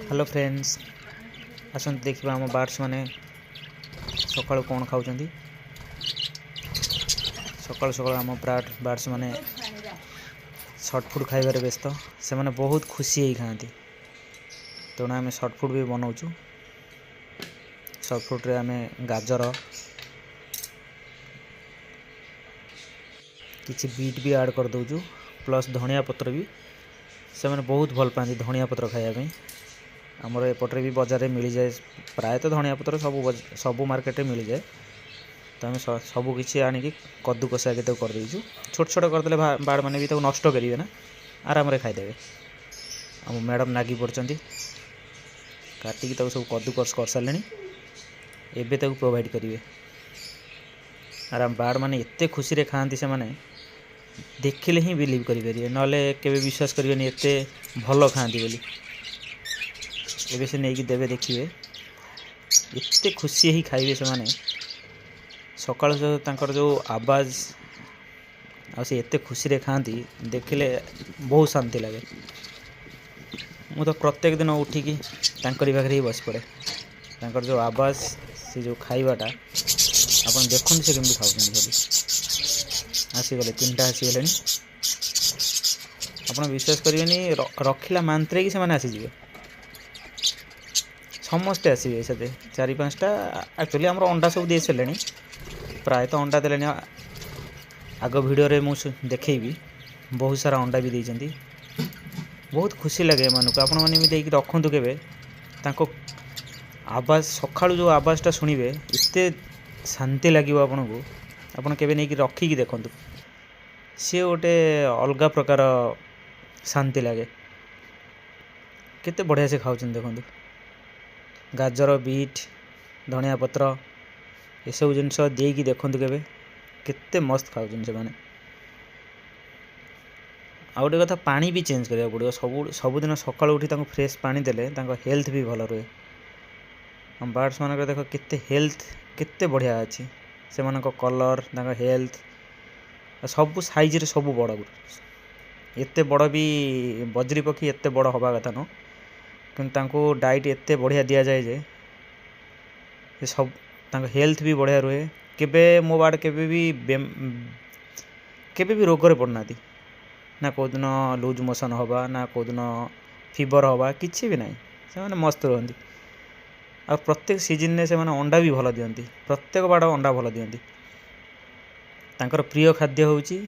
Hello friends आसत देखा आम बार्ड्स मैंने सकाळु कौन खाऊँ सकाळु सकाळु आम बार्ड्स मैंने शॉर्ट फूड खाइबार व्यस्त से मैंने बहुत खुशी ही खाती तेणु आम शॉर्ट फूड भी बनाऊँ। शॉर्ट फूड रे आम गाजर किसी बीट भी ऐड कर दौचु प्लस धनिया पत्र भी से मैंने बहुत भल पाती धनिया पत्र खायापी। आमर एपटे भी बजार में मिल जाए प्रायतः धनिया पत्र सबू मार्केट में मिल जाए तो आम सबकि आणिक कद्दू कषा के करदेचु छोट छोट करदे बाड़ मैंने भी नष्ट करेंगे ना आराम खाईदे। आम मैडम नागी पड़ती काटिकी सब कद्दू कष कर सारे एवं प्रोवाइड करेंगे आराम बाड़ मैंने एत खुशी खाती से मैंने देखिले ही बिलीव करेंगे ना केवे विश्वास करेंगे एत भल खाती बोली एबे से नहीं देवे देखिए एते खुशी ही खाइबे से माने सकाळ जो आवाज आसे एते खुशी रे खाती देखिले बहुत शांति लगे। मु तो प्रत्येक दिन उठिकी तांकरी पाखरे ही बस पड़े तांकर जो आवाज से जो खाइबाटा आपन देखन से केमती खाउछन सब आसीगले तीनटा आसीगले आपन विश्वास करिवेनी रखिला मांत्रे कि से माने आसीजिवे समस्ते आसवे से चार पाँचटा एक्चुअली आम अंडा सब दे सारे प्रायतः अंडा देले आग भिडियो मुझे देखी बहुत सारा अंडा भी देती बहुत खुशी लगे मानक आपण मैंने भी देख रखु के आवाज सकाळु जो आवाज़टा शुणवे एत शांति लगे आपन को आपड़ के नहीं रखिकी देखु सी गोटे अलग प्रकार शांति लगे केते बढ़िया से खाऊँ देखु गाजर बीट धनिया पत्र ये सब जिनस देकी देखु के मस्त खाऊँ से मैंने आ गोटे कथा पानी भी चेंज करा पड़ो सबुदिन सकाळ उठी फ्रेश पानी देले हेल्थ भी भल रहे। हम बार्ड्स मान देख के हेल्थ केते बढ़िया अच्छी से कलर हेल्थ सब साइज रे सब बड़ एते बड़ भी बजरी पक्षी एते बड़ हवा कथा न कि डाइट एत बढ़िया दि जाए जे सब हेल्थ भी बढ़िया रुए केबे मो बाड़ केबे भी रोग रे पड़ना ना कौदिन लूज मोशन हवा ना कौदिन फीवर हवा किसी भी नहीं से मैंने मस्त रुहति आ प्रत्येक सीजन में से अंडा भी भल दियंती प्रत्येक बाड़ अंडा भल दियंती। तांकर प्रिय खाद्य होउची